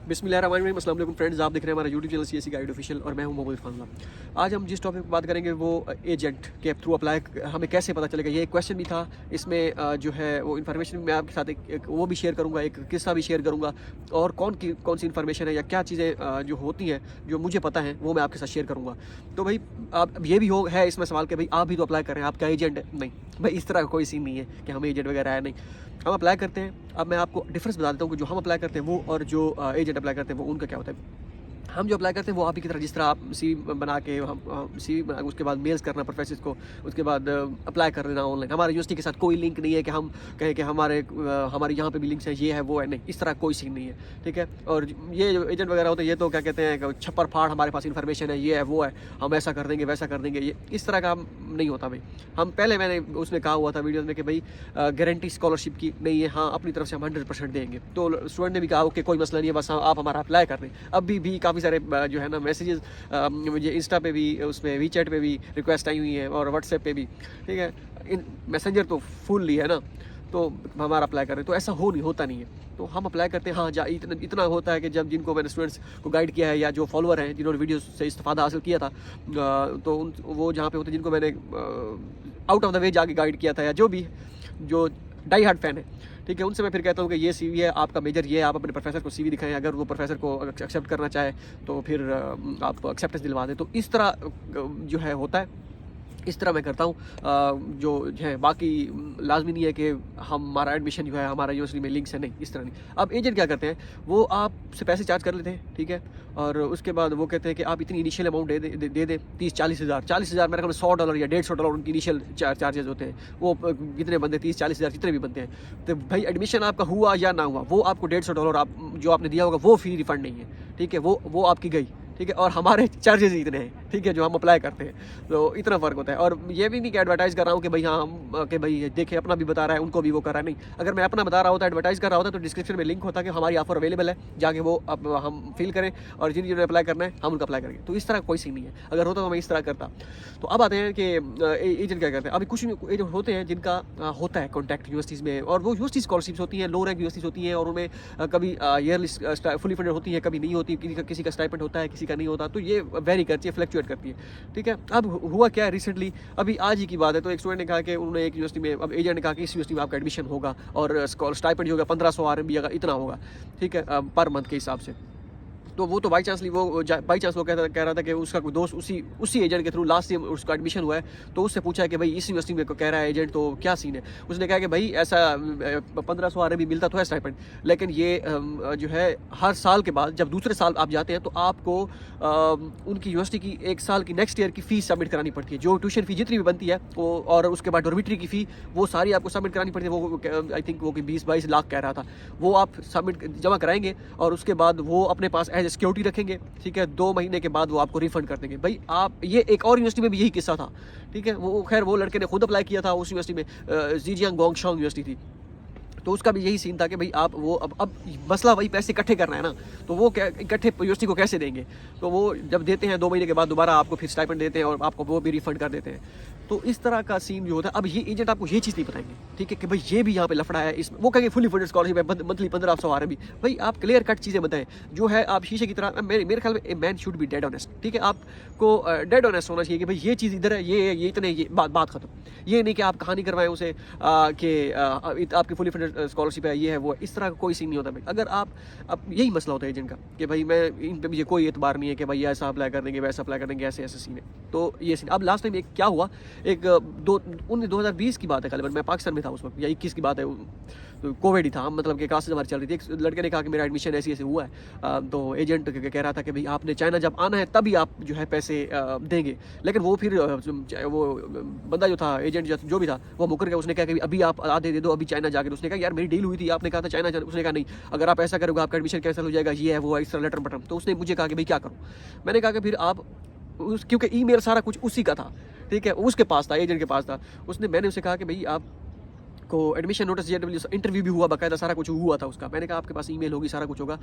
बिस्मिल्लाहिर्रहमानिर्रहीम। अस्सलाम वालेकुम फ्रेंड्स, आप देख रहे हैं हमारा YouTube channel CSC guide official और मैं हूं मोहम्मद इरफान। आज हम जिस टॉपिक पर बात करेंगे वो एजेंट के थ्रू अप्लाई हमें कैसे पता चलेगा। ये एक क्वेश्चन भी था, इसमें जो है वो इन्फॉर्मेशन मैं आपके साथ एक वो भी शेयर करूंगा, एक किस्सा भी शेयर करूंगा और कौन सी इन्फॉर्मेशन है या क्या चीज़ें जो होती हैं जो मुझे पता है वो मैं आपके साथ शेयर करूँगा। तो भाई आप ये भी है इसमें सवाल कि भाई आप भी तो अप्लाई कर रहे हैं, आप क्या एजेंट है? नहीं भाई, इस तरह का कोई सीन नहीं है कि हम एजेंट वगैरह है, नहीं। हम अप्लाई करते हैं। अब मैं आपको डिफरेंस बता देता हूँ कि जो हम अप्लाई करते हैं वो और जो एजेंट अप्लाई करते हैं वो उनका क्या होता है। हम जो अप्लाई करते हैं वो आप ही की तरह, जिस तरह आप सीवी बना के हम सीवी बना के उसके बाद मेल्स करना प्रोफेसर को, उसके बाद अप्लाई कर देना ऑनलाइन। हमारे यूनिवर्सिटी के साथ कोई लिंक नहीं है कि हम कहें कि हमारे यहाँ पे भी लिंक्स हैं, ये है वो है, नहीं, इस तरह कोई सीन नहीं है, ठीक है। और ये जो एजेंट वगैरह होते हैं ये तो क्या कहते हैं कि छप्पर फाड़ हमारे पास इन्फॉर्मेशन है, ये है वो है, हम ऐसा कर देंगे वैसा कर देंगे, ये इस तरह का नहीं होता भाई। हम पहले मैंने उसमें कहा हुआ था वीडियो में कि भाई गारंटी स्कॉलरशिप की नहीं है, हाँ अपनी तरफ से हम 100% देंगे। तो स्टूडेंट ने भी कहा कि कोई मसला नहीं है, बस आप हमारा अप्लाई कर दें। अभी भी काफ़ी सारे जो है ना मैसेजेस मुझे इंस्टा पे भी, उसमें वीचैट पे भी रिक्वेस्ट आई हुई है और व्हाट्सएप पे भी, ठीक है। इन मैसेंजर तो फुल ही है ना, तो हमारा अप्लाई करें तो ऐसा होता नहीं है। तो हम अप्लाई करते हैं। हाँ, इतना होता है कि जब जिनको मैंने स्टूडेंट्स को गाइड किया है या जो फॉलोअर हैं जिन्होंने वीडियो से इस्तेफादा हासिल किया था, तो वो जहाँ पे होते हैं जिनको मैंने आउट ऑफ द वे जाके गाइड किया था या जो डाई हार्ड फैन है, ठीक है, उनसे मैं फिर कहता हूँ कि ये सीवी है आपका मेजर, ये आप अपने प्रोफेसर को सीवी दिखाएं। अगर वो प्रोफेसर को एक्सेप्ट करना चाहे तो फिर आप एक्सेप्टेंस दिलवा दें। तो इस तरह जो है होता है, इस तरह मैं करता हूँ। जो है बाकी लाजमी नहीं है कि हमारा एडमिशन जो है हमारा यूनिवर्सिटी में लिंक्स है, नहीं, इस तरह नहीं। अब एजेंट क्या करते हैं, वो आपसे पैसे चार्ज कर लेते हैं, ठीक है, और उसके बाद वो कहते हैं कि आप इतनी इनिशियल अमाउंट दे दें 30-40 हज़ार मेरे ख्याल में $100 या $150 उनकी इनिशियल चार्जेस होते हैं। वो कितने बनते हैं, 30-40 हज़ार जितने भी बनते हैं। तो भाई एडमिशन आपका हुआ या ना हुआ, वो आपको $150 आप जो आपने दिया होगा वो फी रिफंड नहीं है, ठीक है, वो आपकी गई, ठीक है। और हमारे चार्जेस ही इतने हैं, ठीक है, जो हम अप्लाई करते हैं, तो इतना फ़र्क होता है। और ये भी नहीं कि एडवर्टाइज़ कर रहा हूँ कि भाई हाँ हम कि भाई देखे अपना भी बता रहा है उनको भी वो कर रहा है, नहीं। अगर मैं अपना बता रहा होता, एडवर्टाइज़ कर रहा होता तो डिस्क्रिप्शन में लिंक होता कि हमारी ऑफर अवेलेबल है, जाके वो अब हम फिल करें और जिन्होंने अप्लाई करना है हम उनका अप्लाई करेंगे। तो इस तरह कोई सीन नहीं है, अगर होता तो मैं इस तरह करता। तो अब आते हैं कि एजेंट क्या करते हैं। अभी कुछ एजेंट होते हैं जिनका होता है कॉन्टैक्ट यूनिवर्सिटीज़ में, और वो यूनिवर्सिटी स्कॉलरशिप्स होती हैं, लो रैंक यूनिवर्सिटीज़ होती हैं, और उनमें कभी ईयरली फुली फंडेड होती है, कभी नहीं होती, किसी का स्टाइपेंड होता है, किसी का नहीं होता। तो ये वेरी करती है, फ्लक्चुएट करती है, ठीक है। अब हुआ क्या है रिसेंटली, अभी आज ही की बात है, तो एक स्टूडेंट ने कहा कि उन्होंने एक यूनिवर्सिटी में, अब एजेंट ने कहा कि इस यूनिवर्सिटी में आपका एडमिशन होगा और स्टाइपेंड होगा 1500 RMB इतना होगा, ठीक है, पर मंथ के हिसाब से। तो वो तो बाई चांस वो कह रहा था कि उसका कोई दोस्त उसी एजेंट के थ्रू लास्ट ईयर उसका एडमिशन हुआ है, तो उससे पूछा कि भाई इस यूनिवर्सिटी में कह रहा है एजेंट, तो क्या सीन है। उसने कहा कि भाई ऐसा 1500 RMB मिलता तो है स्टाइपेंड, लेकिन ये जो है हर साल के बाद जब दूसरे साल आप जाते हैं तो आपको उनकी यूनिवर्सिटी की एक साल की नेक्स्ट ईयर की फ़ीस सबमिट करानी पड़ती है, जो ट्यूशन फ़ी जितनी भी बनती है वो, और उसके बाद डॉर्मिटरी की फ़ी, वो सारी आपको सबमिट करानी पड़ती है। वो आई थिंक वो 20-22 लाख कह रहा था, वो आप सबमिट जमा कराएंगे और उसके बाद वो अपने पास एज सिक्योरिटी रखेंगे, ठीक है। 2 महीने के बाद वो आपको रिफंड कर देंगे। भाई आप, ये एक और यूनिवर्सिटी में भी यही किस्सा था, ठीक है। वो खैर वो लड़के ने खुद अप्लाई किया था उस यूनिवर्सिटी में, जीजियांग गोंगशांग यूनिवर्सिटी थी, तो उसका भी यही सीन था कि भाई आप वो अब मसला वही पैसे इकट्ठे करना है ना, तो वो क्या इकट्ठे यूनिवर्सिटी को कैसे देंगे। तो वो जब देते हैं 2 महीने के बाद दोबारा आपको फिर स्टाइपेंड देते हैं और आपको वो भी रिफंड कर देते हैं। तो इस तरह का सीन जो होता है। अब ये एजेंट आपको ये चीज़ नहीं बताएंगे, ठीक है, कि भाई ये भी यहाँ पे लफड़ा है, इस वो कहेंगे फुली फंडेड स्कॉलरशिप है, मंथली 1500 RMB। भाई आप क्लियर कट चीज़ें बताएं, जो है आप शीशे की तरह। मेरे ख्याल में a man should be dead honest, ठीक है, आपको डेड ऑनेस्ट होना चाहिए कि भाई ये चीज़ इधर है, ये इतने, ये बात खत्म। ये नहीं कि आप कहानी करवाएं उसे कि आपकी फुली फंडेड स्कॉलरशिप है, ये है वो, इस तरह का कोई सीन नहीं होता भाई। अगर आप, अब यही मसला होता है एजेंट का कि भाई मैं इन पे मुझे कोई एतबार नहीं है कि भाई ऐसा अप्लाई कर देंगे वैसा अप्लाई कर देंगे, ऐसे सीन है। तो ये सीन, अब लास्ट टाइम एक क्या हुआ, एक 2020 की बात है, कल मैं पाकिस्तान में था उस वक्त, या 21 की बात है, तो कोविड ही था, मतलब कि क्लासेस हमारी चल रही थी। एक लड़के ने कहा कि मेरा एडमिशन ऐसे हुआ है, तो एजेंट कह रहा था कि भाई आपने चाइना जब आना है तभी आप जो है पैसे देंगे। लेकिन वो फिर वो बंदा जो था, एजेंट जो भी था, वो मुकर गया। उसने कहा कि अभी आप आधे दे दो, अभी चाइना जाकर। उसने कहा यार मेरी डील हुई थी, आपने कहा था चाइना जाना। उसने कहा नहीं, अगर आप ऐसा करोगे आपका एडमिशन कैंसिल हो जाएगा, ये है वो है, इस तरह लटर बटन। तो उसने मुझे कहा कि भाई क्या करूँ। मैंने कहा कि फिर आप क्योंकि ईमेल सारा कुछ उसी का था, ठीक है, उसके पास था, एजेंट के पास था। मैंने उसे कहा कि भाई आप को एडमिशन नोटिस JW इंटरव्यू भी हुआ, बाकायदा सारा कुछ हुआ था उसका। मैंने कहा आपके पास ईमेल होगी, सारा कुछ होगा,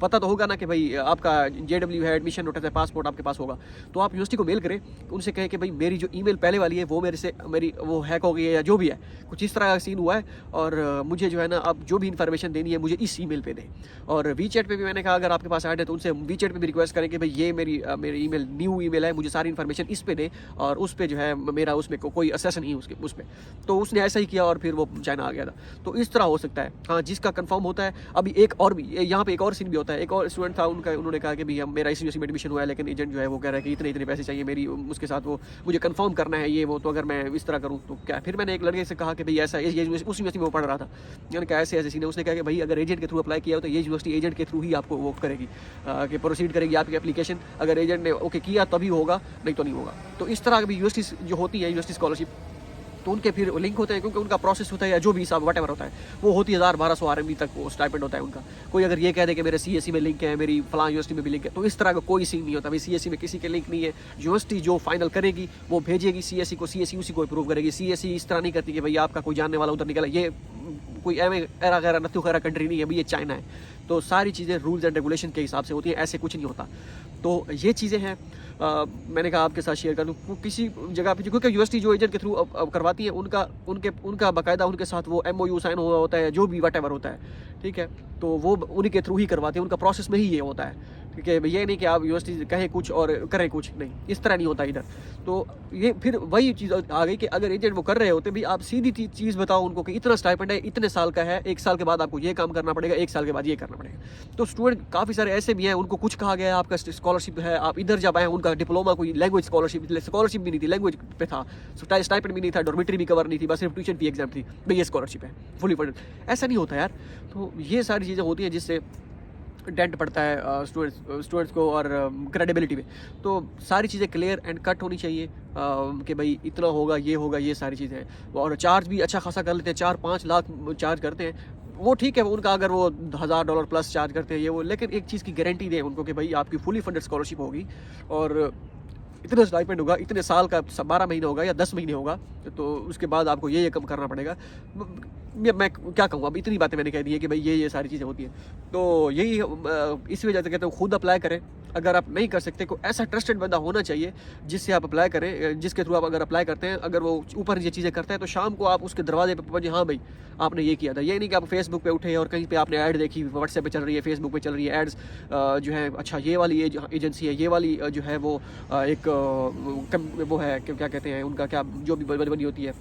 पता तो होगा ना कि भाई आपका JW है, एडमिशन नोटिस है, पासपोर्ट आपके पास होगा। तो आप यूनिवर्सिटी को मेल करें, उनसे कहें कि भाई मेरी जो ईमेल पहले वाली है वो मेरी वो हैक हो गई है या जो भी है, कुछ इस तरह का सीन हुआ है, और मुझे जो है ना आप जो भी इन्फॉर्मेशन देनी है मुझे इस ईमेल पे दें। और वीचैट पे भी मैंने कहा अगर आपके पास ऐड है तो उनसे वीचैट पे भी रिक्वेस्ट करें कि भाई ये मेरी ईमेल न्यू ईमेल है, मुझे सारी इन्फॉर्मेशन इस पे दें, और उस पे जो है मेरा उसमें कोई असेस नहीं है उसमें। तो उसने ऐसा ही किया और फिर वो चाइना आ गया था। तो इस तरह हो सकता है। हाँ, जिसका कंफर्म होता है। अभी एक और भी यहाँ पे एक और सीन भी होता है। एक और स्टूडेंट था, उन्होंने कहा कि भैया मेरा इस यूनिवर्सिटी में एडमिशन हुआ है, लेकिन एजेंट जो है वो कह रहा है कि इतने इतने पैसे चाहिए मेरी, उसके साथ वो मुझे कंफर्म करना है ये वो, तो अगर मैं इस तरह करूँ तो क्या। फिर मैंने एक लड़के से कहा कि भाई ऐसा ये उस यूनिवर्सिटी में वो पढ़ रहा था, मैंने कहा ऐसे सीन है। उसने कहा कि भाई अगर एजेंट के थ्रू अप्लाई किया हो तो ये यूनिवर्सिटी एजेंट के थ्रू ही आपको वो करेगी, कि प्रोसीड करेगी आपकी एप्लीकेशन। अगर एजेंट ने ओके किया तभी होगा, नहीं तो नहीं होगा। तो इस तरह की यूनिवर्सिटी जो होती है, यूनिवर्सिटी स्कॉलरशिप, तो उनके फिर लिंक होते हैं, क्योंकि उनका प्रोसेस होता है या जो भी हिसाब वट एवर होता है वो होती है 1000-1200 RMB तक वो स्टाइपेंड होता है उनका। कोई अगर ये कह दे कि मेरे CSE में लिंक है, मेरी फलां यूनिवर्सिटी में भी लिंक है, तो इस तरह का कोई सीन नहीं होता। भाई CSE में किसी के लिंक नहीं है, यूनिवर्सिटी जो फाइनल करेगी वो भेजेगी CSE को, CSE उसी को अप्रूव करेगी। CSE इस तरह नहीं करती कि भाई आपका कोई जानने वाला उधर निकला, ये कोई एरा गैरा नथु खैरा कंट्री नहीं है भाई, ये चाइना है। तो सारी चीज़ें रूल्स एंड रेगुलेशन के हिसाब से होती हैं, ऐसे कुछ नहीं होता। तो ये चीज़ें हैं, मैंने कहा आपके साथ शेयर कर दूँ। किसी जगह पे क्योंकि यूनिवर्सिटी जो एजेंट के थ्रू करवाती है उनका बाकायदा उनके साथ वो MOU साइन हुआ होता है, जो भी वट एवर होता है, ठीक है। तो वो उन्हीं के थ्रू ही करवाते हैं, उनका प्रोसेस में ही ये होता है, ठीक है। ये नहीं कि आप यूनिवर्सिटी कहें कुछ और करें कुछ, नहीं, इस तरह नहीं होता इधर। तो ये फिर वही चीज़ आ गई कि अगर एजेंट वो कर रहे होते भाई, आप सीधी चीज़ बताओ उनको कि इतना स्टाइपेंड है, इतने साल का है, 1 साल के बाद आपको ये काम करना पड़ेगा, 1 साल के बाद ये करना पड़ेगा। तो स्टूडेंट काफ़ी सारे ऐसे भी हैं, उनको कुछ कहा गया है आपका स्कॉलरशिप है, आप इधर जब आए, उनका डिप्लोमा कोई लैंग्वेज स्कॉलरशिप भी नहीं थी, लैंग्वेज पे था, स्टाइपेंड भी नहीं था, डॉर्मेटरी भी कवर नहीं थी, बस सिर्फ ट्यूशन फी एग्जाम थी, भाई ये स्कॉलरशिप है फुली फंडेड। ऐसा नहीं होता यार। तो ये सारी चीज़ें होती हैं जिससे डेंट पड़ता है स्टूडेंट्स को और क्रेडिबिलिटी में। तो सारी चीज़ें क्लियर एंड कट होनी चाहिए, कि भाई इतना होगा, ये सारी चीज़ें हैं। और चार्ज भी अच्छा खासा कर लेते हैं, 4-5 लाख चार्ज करते हैं, वो ठीक है उनका, अगर वो $1000 प्लस चार्ज करते हैं ये वो, लेकिन एक चीज़ की गारंटी दें उनको कि भाई आपकी फुली फंडेड स्कॉलरशिप होगी और इतना स्टाइपेंड होगा, इतने साल का 12 महीने होगा या 10 महीने होगा, तो उसके बाद आपको ये कम करना पड़ेगा। मैं क्या कहूँ, अब इतनी बातें मैंने कह दी है कि भाई ये सारी चीज़ें होती हैं। तो यही इस वजह से कहते हैं खुद अप्लाई करें। अगर आप नहीं कर सकते, कोई ऐसा ट्रस्टेड बंदा होना चाहिए जिससे आप अप्लाई करें, जिसके थ्रू आप अगर अप्लाई करते हैं, अगर वो ऊपर ये चीज़ें करता है तो शाम को आप उसके दरवाजे पे पहुंचे, हाँ भाई आपने ये किया था। ये नहीं कि आप फेसबुक पे उठे और कहीं पे आपने ऐड देखी, व्हाट्सएप पे चल रही है, फेसबुक पे चल रही है एड्स, जो है अच्छा ये वाली एजेंसी है, ये वाली जो है वो एक वो है क्या कहते हैं उनका, क्या जो भी बनी होती है,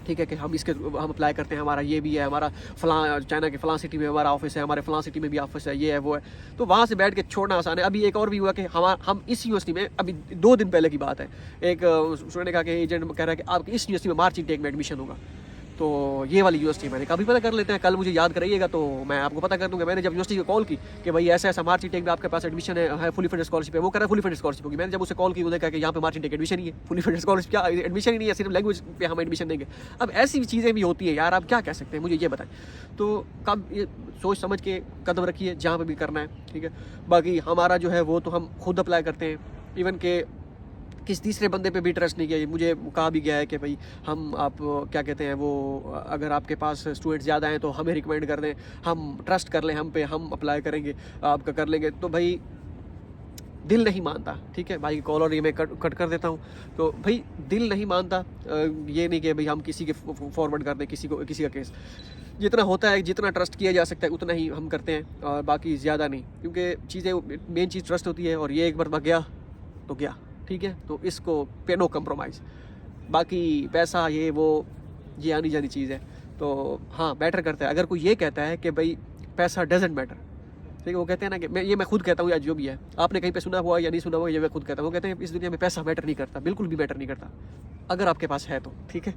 ठीक है, कि हम अप्लाई करते हैं, हमारा ये भी है, हमारा फलां चाइना के फलां सिटी में हमारा ऑफिस है, हमारे फलां सिटी में भी ऑफिस है, ये है वो है। तो वहाँ से बैठ के छोड़ना आसान है। अभी एक और भी हुआ कि हम इस यूनिवर्सिटी में, अभी 2 दिन पहले की बात है, एक स्टूडेंट ने कहा कि एजेंट कह रहा है कि आपकी इस यूनिवर्सिटी में मार्च इनटेक में एडमिशन होगा, तो ये वाली यूनिवर्सिटी मैंने कभी पता कर लेते हैं, कल मुझे याद कराइएगा तो मैं आपको पता कर दूंगा। मैंने जब यूनिवर्सिटी को कॉल की कि भाई ऐसा मार्च इनटेक में आपके पास एडमिशन है फुली फंडेड स्कॉलरशिप है, वो कह रहा है फुली फंडेड स्कॉलरशिप होगी। मैंने जब उसे कॉल की, उन्होंने कहा कि यहाँ पे मार्च इनटेक एडमिशन ही है, फुली फंडेड स्कॉलरशिप क्या एडमिशन ही नहीं है, सिर्फ लैंग्वेज पे हम एडमिशन देंगे। अब ऐसी चीज़ें भी होती है यार, आप क्या कह सकते हैं, मुझे ये बताएं। तो कब ये सोच समझ के कदम रखिए जहाँ पर भी करना है, ठीक है। बाकी हमारा जो है वो तो हम खुद अप्लाई करते हैं, इवन के किसी तीसरे बंदे पे भी ट्रस्ट नहीं किया। मुझे कहा भी गया है कि भाई आप क्या कहते हैं वो, अगर आपके पास स्टूडेंट ज़्यादा हैं तो हमें रिकमेंड कर दें, हम ट्रस्ट कर लें हम पे, हम अप्लाई करेंगे, आपका कर लेंगे। तो भाई दिल नहीं मानता, ठीक है भाई, कॉल और ये मैं कट कर देता हूँ। तो भाई दिल नहीं मानता, ये नहीं कि भाई हम किसी के फॉरवर्ड कर दें किसी का केस। जितना होता है, जितना ट्रस्ट किया जा सकता है उतना ही हम करते हैं, और बाकी ज़्यादा नहीं, क्योंकि चीज़ें मेन चीज़ ट्रस्ट होती है, और ये एक बार गया तो गया, ठीक है। तो इसको पे नो कंप्रोमाइज़, बाकी पैसा ये वो ये आनी जानी चीज़ है। तो हाँ, मैटर करता है। अगर कोई ये कहता है कि भाई पैसा डजेंट मैटर, ठीक है, वो कहते हैं ना कि मैं खुद कहता हूँ या जो भी है, आपने कहीं पे सुना हुआ या नहीं सुना हुआ, ये मैं खुद कहता हूँ, वो कहते हैं इस दुनिया में पैसा मैटर नहीं करता, बिल्कुल भी मैटर नहीं करता अगर आपके पास है तो, ठीक है।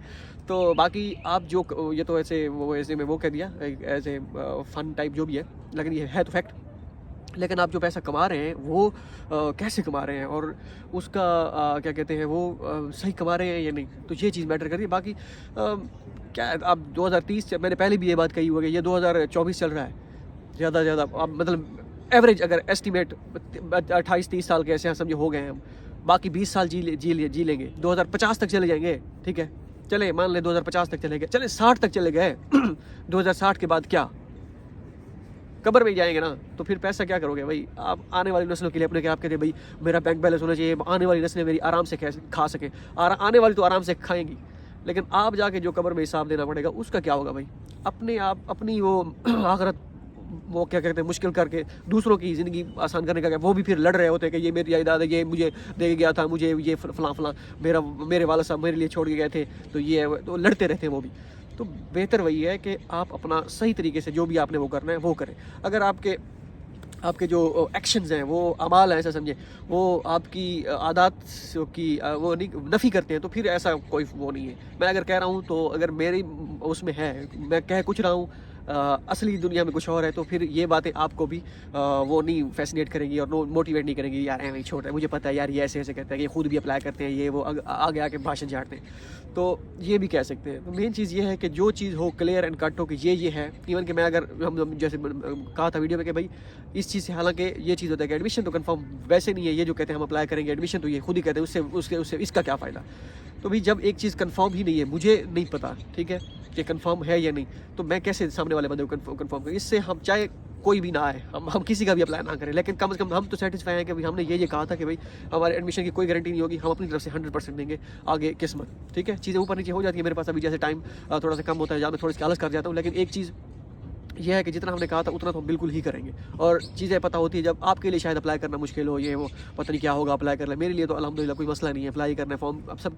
तो बाकी आप जो ये तो ऐसे में वो कह दिया एज ए फन टाइप जो भी है, लेकिन ये है तो फैक्ट। लेकिन आप जो पैसा कमा रहे हैं वो कैसे कमा रहे हैं, और उसका क्या कहते हैं वो सही कमा रहे हैं या नहीं, तो ये चीज़ मैटर कर रही है। बाकी क्या अब 2030, मैंने पहले भी ये बात कही हुई है, ये 2024 चल रहा है, ज़्यादा से ज़्यादा अब मतलब एवरेज अगर एस्टिमेट 28-30 साल के ऐसे समझे हो गए हैं हम, बाकी 20 साल जी लेंगे, 2050 तक चले जाएंगे, ठीक है। चले मान लें 2050 तक चले गए, चले 60 तक चले गए 2060 के बाद क्या, कब्र में ही जाएंगे ना, तो फिर पैसा क्या करोगे भाई? आप आने वाली नस्लों के लिए अपने आप कहते हैं भाई मेरा बैंक बैलेंस होना चाहिए, आने वाली नस्लें मेरी आराम से खा सके, आने वाली तो आराम से खाएंगी, लेकिन आप जाके जो कब्र में हिसाब देना पड़ेगा उसका क्या होगा भाई? अपने आप अपनी वो आखिरत वो क्या कहते हैं मुश्किल करके दूसरों की ज़िंदगी आसान करने का क्या, वो भी फिर लड़ रहे होते हैं कि ये मेरी जायदाद है, ये मुझे दे गया था, मुझे ये फलां मेरे वाला साहब मेरे लिए छोड़ के गए थे, तो ये है तो लड़ते रहते हैं वो भी। तो बेहतर वही है कि आप अपना सही तरीके से जो भी आपने वो करना है वो करें। अगर आपके आपके जो एक्शंस हैं वो अमाल हैं, ऐसा समझे वो आपकी आदत की वो नहीं नफ़ी करते हैं, तो फिर ऐसा कोई वो नहीं है। मैं अगर कह रहा हूँ तो अगर मेरी उसमें है, मैं कह कुछ रहा हूँ, असली दुनिया में कुछ और है, तो फिर ये बातें आपको भी वो नहीं फैसिनेट करेंगी और मोटिवेट नहीं करेंगी, यार ऐਵੇਂ ही छोड़ रहा है, मुझे पता है यार ये ऐसे ऐसे कहते हैं, ये खुद भी अप्लाई करते हैं, ये वो आगे आके भाषण झाड़ते हैं, तो ये भी कह सकते हैं। तो मेन चीज़ ये है कि जो चीज़ हो क्लियर एंड कट हो कि ये है। इवन कि मैं अगर हम जैसे कहा था वीडियो में कि भाई इस चीज़ से, हालांकि ये चीज़ होता है कि एडमिशन तो कंफर्म वैसे नहीं है, ये जो कहते हैं हम अप्लाई करेंगे एडमिशन, तो ये खुद ही कहते हैं, उससे इसका क्या फ़ायदा? तो भाई जब एक चीज़ कंफर्म ही नहीं है, मुझे नहीं पता ठीक है कि कंफर्म है या नहीं, तो मैं कैसे सामने वाले बंदे को कंफर्म करूँ? इससे हम चाहे कोई भी ना आए, हम किसी का भी अप्लाई ना करें, लेकिन कम से कम हम तो सेटिस्फाई हैं कि भाई हमने ये कहा था कि भाई हमारे एडमिशन की कोई गारंटी नहीं होगी, हम अपनी तरफ से 100% देंगे, आगे किस्मत। ठीक है, चीज़ें ऊपर नीचे हो जाती है मेरे पास, अभी जैसे टाइम थोड़ा सा कम होता है, जहाँ मैं थोड़ी सी आलस कर जाता हूँ, लेकिन एक चीज़ यह है कि जितना हमने कहा था उतना तो हम बिल्कुल ही करेंगे। और चीज़ें पता होती है, जब आपके लिए शायद अप्लाई करना मुश्किल हो, ये वो पता नहीं क्या होगा अप्लाई कर ले, मेरे लिए तो अल्हम्दुलिल्लाह कोई मसला नहीं है, अप्लाई करना है फॉर्म। अब सब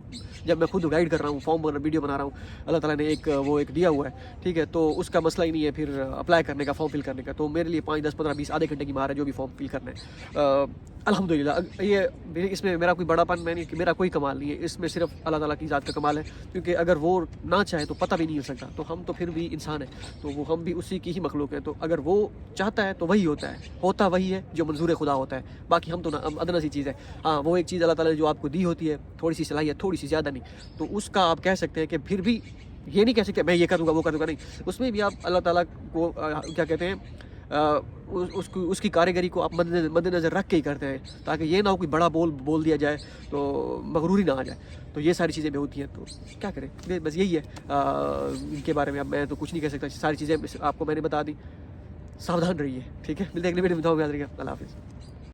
जब मैं खुद गाइड कर रहा हूँ, फॉर्म बना वीडियो बना रहा हूँ, अल्लाह ताला ने एक दिया हुआ है, ठीक है, तो उसका मसला ही नहीं है फिर अप्लाई करने का, फॉर्म फिल करने का। तो मेरे लिए 5, 10, 15, 20 आधे घंटे की मार है जो भी फॉर्म फिल करना है। अल्हम्दुलिल्लाह ये इसमें मेरा कोई बड़ा पन मैं नहीं, मेरा कोई कमाल नहीं है, इसमें सिर्फ अल्लाह ताला की ज़ात का कमाल है, क्योंकि अगर वो ना चाहे तो पता भी नहीं हो सकता। तो हम तो फिर भी इंसान हैं, तो वो हम भी उसी की ही मखलूक है, तो अगर वो चाहता है तो वही होता वही है जो मंजूर खुदा होता है। बाकी हम तो ना अदना सी चीज़ है। हाँ, वो एक चीज़ अल्लाह ताला ने जो आपको दी होती है, थोड़ी सी सलाहियत, थोड़ी सी ज़्यादा नहीं, तो उसका आप कह सकते हैं कि फिर भी ये नहीं कह सकते मैं ये करूँगा वो करूँगा, नहीं, उसमें भी आप अल्लाह ताला को क्या कहते हैं उसकी कारीगरी को आप मद्देनज़र रख के ही करते हैं, ताकि ये ना हो कोई बड़ा बोल दिया जाए तो मगरूरी ना आ जाए। तो ये सारी चीज़ें भी होती हैं, तो क्या करें, बस यही है। इनके बारे में अब मैं तो कुछ नहीं कह सकता, सारी चीज़ें आपको मैंने बता दी। सावधान रहिए, ठीक है, मिलते हैं अगले वीडियो में, याद रखिएगा। अल्लाह हाफ़िज़।